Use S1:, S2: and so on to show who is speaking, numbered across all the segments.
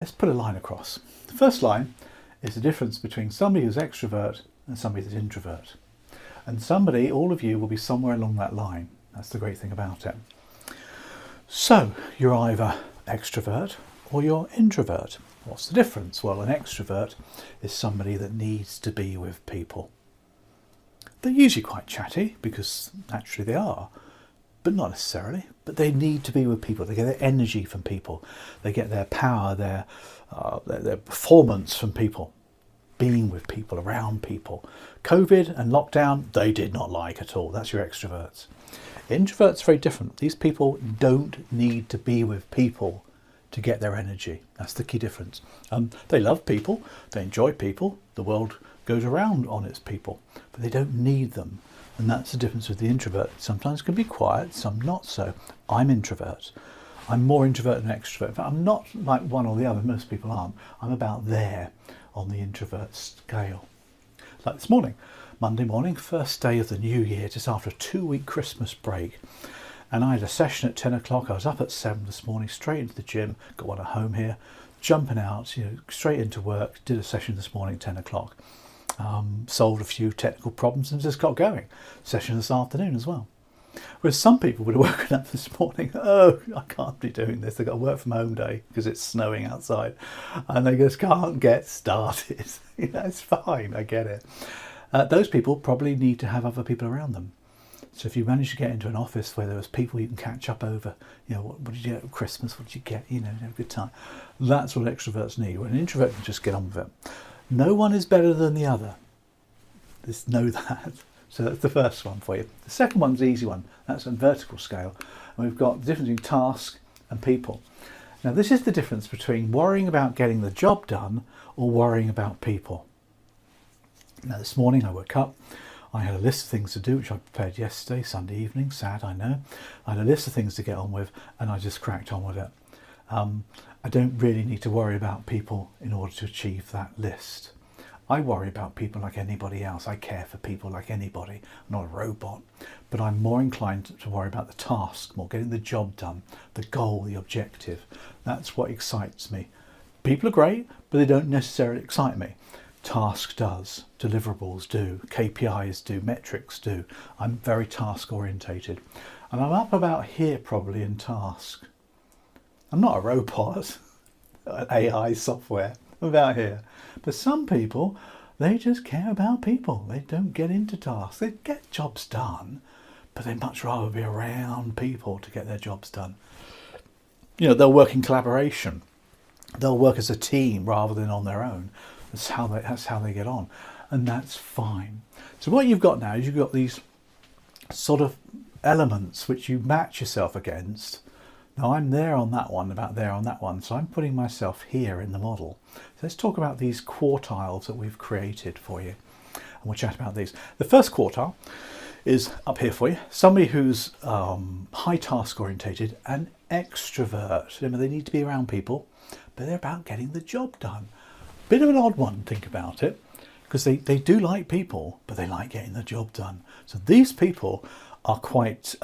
S1: Let's put a line across. The first line is the difference between somebody who's extrovert and somebody who's introvert. And somebody, all of you, will be somewhere along that line. That's the great thing about it. So you're either extrovert or you're introvert. What's the difference? Well, an extrovert is somebody that needs to be with people. They're usually quite chatty because naturally they are, but not necessarily. But they need to be with people. They get their energy from people. They get their power, their performance from people, being with people, around people. COVID and lockdown, they did not like at all. That's your extroverts. Introverts are very different. These people don't need to be with people to get their energy. That's the key difference. They love people. They enjoy people. The world goes around on its people, but they don't need them. And that's the difference with the introvert. Sometimes can be quiet, some not so. I'm introvert. I'm more introvert than extrovert. But I'm not like one or the other. Most people aren't. I'm about there on the introvert scale. Like this morning, Monday morning, first day of the new year, just after a 2-week Christmas break. And I had a session at 10 o'clock. I was up at 7 this morning, straight into the gym, got one at home here, jumping out, straight into work, did a session this morning at 10 o'clock. Solved a few technical problems and just got going. Session this afternoon as well. Whereas some people would have woken up this morning, oh, I can't be doing this. They've got a work from home day because it's snowing outside and they just can't get started. It's fine, I get it. Those people probably need to have other people around them. So if you manage to get into an office where there was people you can catch up over, what did you get at Christmas? What did you get? Have a good time. That's what extroverts need. When an introvert can just get on with it. No one is better than the other. Just know that. So that's the first one for you. The second one's the easy one. That's on vertical scale. And we've got the difference between task and people. Now this is the difference between worrying about getting the job done or worrying about people. Now this morning I woke up. I had a list of things to do, which I prepared yesterday, Sunday evening, sad, I know. I had a list of things to get on with and I just cracked on with it. I don't really need to worry about people in order to achieve that list. I worry about people like anybody else. I care for people like anybody. I'm not a robot, but I'm more inclined to worry about the task, more getting the job done, the goal, the objective. That's what excites me. People are great, but they don't necessarily excite me. Task does, deliverables do, KPIs do, metrics do. I'm very task orientated. And I'm up about here probably in task. I'm not a robot, an AI software, I'm about here. But some people, they just care about people. They don't get into tasks. They get jobs done, but they much rather be around people to get their jobs done. They'll work in collaboration. They'll work as a team rather than on their own. That's how they get on. And that's fine. So what you've got now is you've got these sort of elements which you match yourself against. Now I'm there on that one, about there on that one, so I'm putting myself here in the model. So let's talk about these quartiles that we've created for you, and we'll chat about these. The first quartile is up here for you, somebody who's high task orientated and extrovert. They need to be around people, but they're about getting the job done. Bit of an odd one, think about it, because they do like people, but they like getting the job done. So these people are quite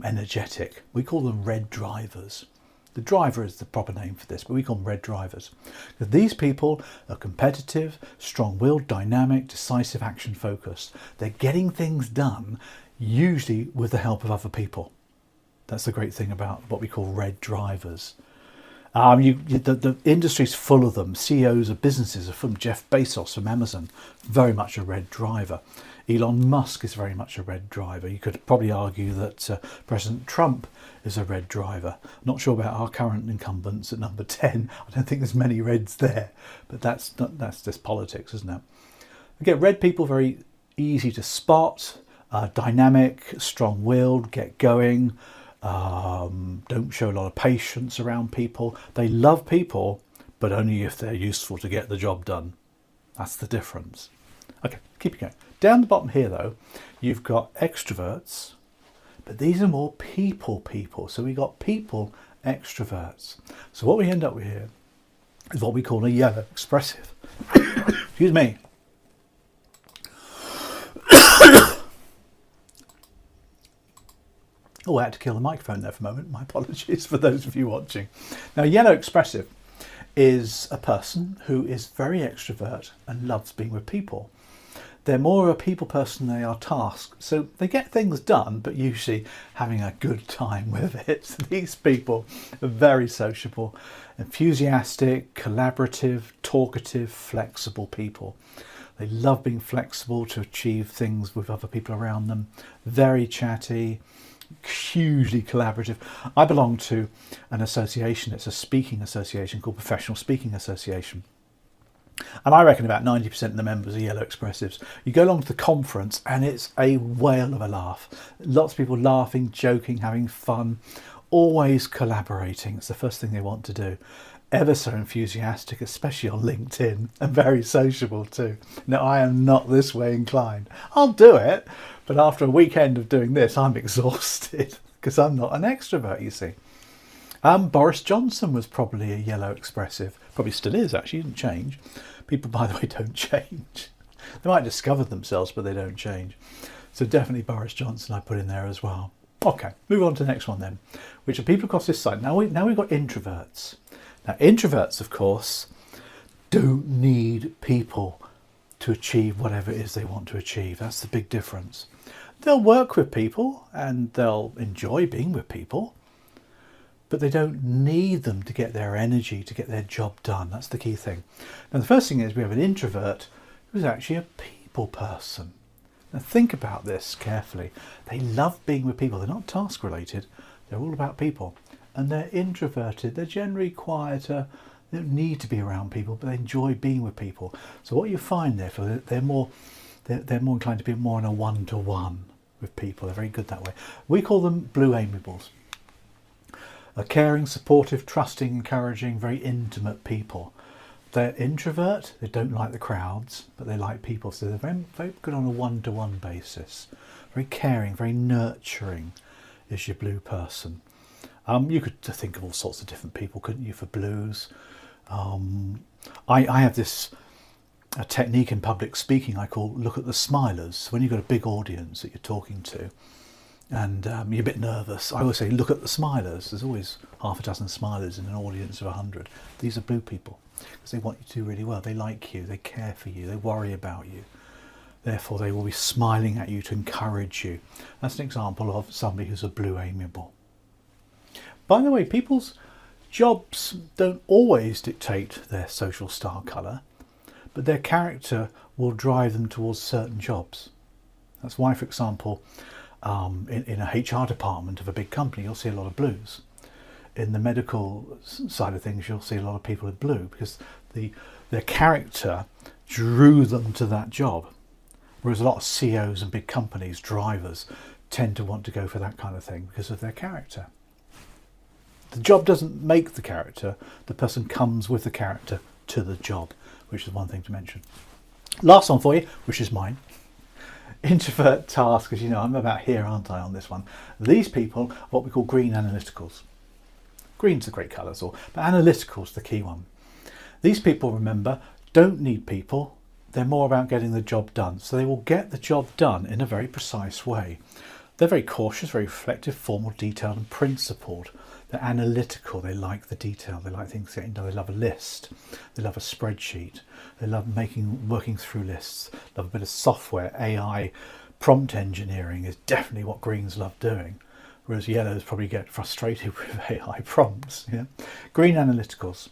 S1: energetic. We call them red drivers. The driver is the proper name for this, but we call them red drivers. These people are competitive, strong-willed, dynamic, decisive, action-focused. They're getting things done, usually with the help of other people. That's the great thing about what we call red drivers. The industry's full of them. CEOs of businesses are from Jeff Bezos from Amazon, very much a red driver. Elon Musk is very much a red driver. You could probably argue that President Trump is a red driver. Not sure about our current incumbents at number 10. I don't think there's many reds there, but that's just politics, isn't it? Again, red people very easy to spot, dynamic, strong-willed, get going, don't show a lot of patience around people. They love people, but only if they're useful to get the job done. That's the difference. Okay, keep it going. Down the bottom here, though, you've got extroverts, but these are more people. So we've got people extroverts. So what we end up with here is what we call a yellow expressive. Excuse me. I had to kill the microphone there for a moment. My apologies for those of you watching. Now, yellow expressive is a person who is very extrovert and loves being with people. They're more of a people person than they are task. So they get things done, but usually having a good time with it. So these people are very sociable, enthusiastic, collaborative, talkative, flexible people. They love being flexible to achieve things with other people around them. Very chatty, hugely collaborative. I belong to an association. It's a speaking association called Professional Speaking Association. And I reckon about 90% of the members are yellow expressives. You go along to the conference and it's a whale of a laugh. Lots of people laughing, joking, having fun, always collaborating. It's the first thing they want to do. Ever so enthusiastic, especially on LinkedIn, and very sociable too. Now, I am not this way inclined. I'll do it, but after a weekend of doing this, I'm exhausted because I'm not an extrovert, you see. Boris Johnson was probably a yellow expressive. Probably still is, actually. He didn't change. People, by the way, don't change. They might discover themselves, but they don't change. So definitely Boris Johnson I put in there as well. Okay, move on to the next one then, which are people across this side. Now we've got introverts. Now introverts, of course, don't need people to achieve whatever it is they want to achieve. That's the big difference. They'll work with people and they'll enjoy being with people, but they don't need them to get their energy, to get their job done. That's the key thing. Now, the first thing is we have an introvert who's actually a people person. Now, think about this carefully. They love being with people. They're not task related. They're all about people. And they're introverted. They're generally quieter. They don't need to be around people, but they enjoy being with people. So what you find, therefore, they're more inclined to be more in a one-to-one with people. They're very good that way. We call them blue amiables. A caring, supportive, trusting, encouraging, very intimate people. They're introvert, they don't like the crowds, but they like people. So they're very, very good on a one-to-one basis. Very caring, very nurturing is your blue person. You could think of all sorts of different people, couldn't you, for blues? I have this a technique in public speaking I call look at the smilers. So when you've got a big audience that you're talking to, and you're a bit nervous, I always say look at the smilers. There's always half a dozen smilers in an audience of 100. These are blue people because they want you to do really well. They like you, they care for you, they worry about you. Therefore they will be smiling at you to encourage you. That's an example of somebody who's a blue amiable. By the way, people's jobs don't always dictate their social star colour, but their character will drive them towards certain jobs. That's why, for example, in a HR department of a big company, you'll see a lot of blues. In the medical side of things, you'll see a lot of people in blue because their character drew them to that job. Whereas a lot of CEOs and big companies, drivers, tend to want to go for that kind of thing because of their character. The job doesn't make the character, the person comes with the character to the job, which is one thing to mention. Last one for you, which is mine. Introvert task, as you know, I'm about here, aren't I, on this one. These people are what we call green analyticals. Green's a great colour, but analytical's the key one. These people, remember, don't need people. They're more about getting the job done. So they will get the job done in a very precise way. They're very cautious, very reflective, formal, detailed and principled. They're analytical, they like the detail, they like things getting done, they love a list, they love a spreadsheet, they love working through lists, love a bit of software, AI, prompt engineering is definitely what greens love doing, whereas yellows probably get frustrated with AI prompts. Yeah? Green analyticals.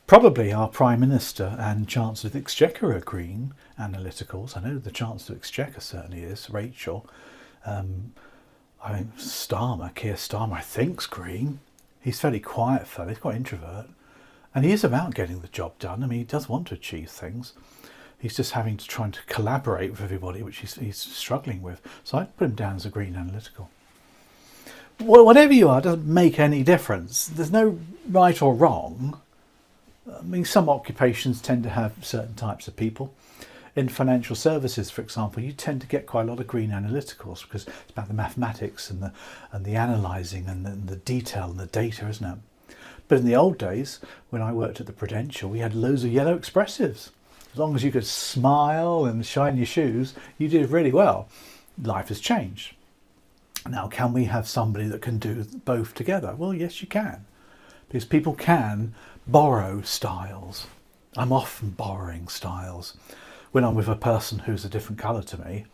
S1: Probably our Prime Minister and Chancellor of the Exchequer are green analyticals. I know the Chancellor of the Exchequer certainly is, Rachel. Keir Starmer, I think's green. He's fairly quiet fellow, he's quite introvert. And he is about getting the job done. I mean, he does want to achieve things. He's just having to try to collaborate with everybody, which he's struggling with. So I'd put him down as a green analytical. Well, whatever you are, doesn't make any difference. There's no right or wrong. I mean, some occupations tend to have certain types of people. In financial services, for example, you tend to get quite a lot of green analyticals because it's about the mathematics and the analysing and the detail and the data, isn't it? But in the old days, when I worked at the Prudential, we had loads of yellow expressives. As long as you could smile and shine your shoes, you did really well. Life has changed. Now, can we have somebody that can do both together? Well, yes, you can. Because people can borrow styles. I'm often borrowing styles. When I'm with a person who's a different colour to me,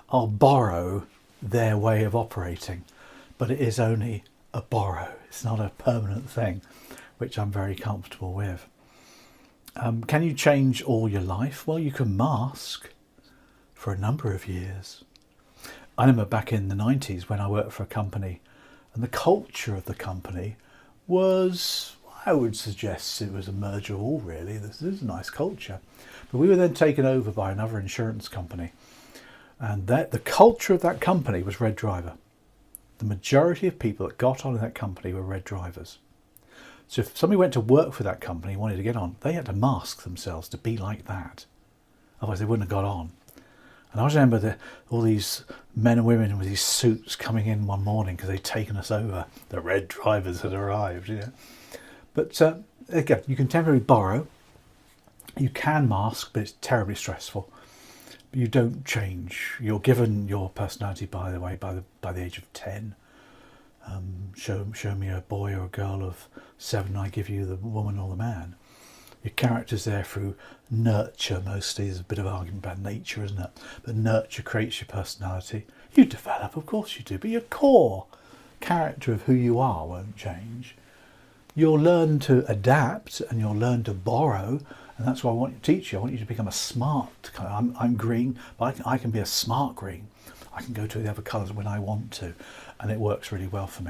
S1: I'll borrow their way of operating, but it is only a borrow. It's not a permanent thing, which I'm very comfortable with. Can you change all your life? Well, you can mask for a number of years. I remember back in the 90s when I worked for a company, and the culture of the company was, I would suggest it was a merger of all, really. This is a nice culture. But we were then taken over by another insurance company, and the culture of that company was red driver. The majority of people that got on in that company were red drivers. So if somebody went to work for that company and wanted to get on, they had to mask themselves to be like that. Otherwise they wouldn't have got on. And I remember all these men and women with these suits coming in one morning because they'd taken us over. The red drivers had arrived, you know. But again, you can temporarily borrow. You can mask, but it's terribly stressful. But you don't change. You're given your personality, by the way, by the age of 10. Show me a boy or a girl of 7, I give you the woman or the man. Your character's there through nurture mostly. There's a bit of argument about nature, isn't it? But nurture creates your personality. You develop, of course you do, but your core character of who you are won't change. You'll learn to adapt and you'll learn to borrow, and that's what I want to teach you. I want you to become a smart colour. I'm green, but I can be a smart green. I can go to the other colours when I want to, and it works really well for me.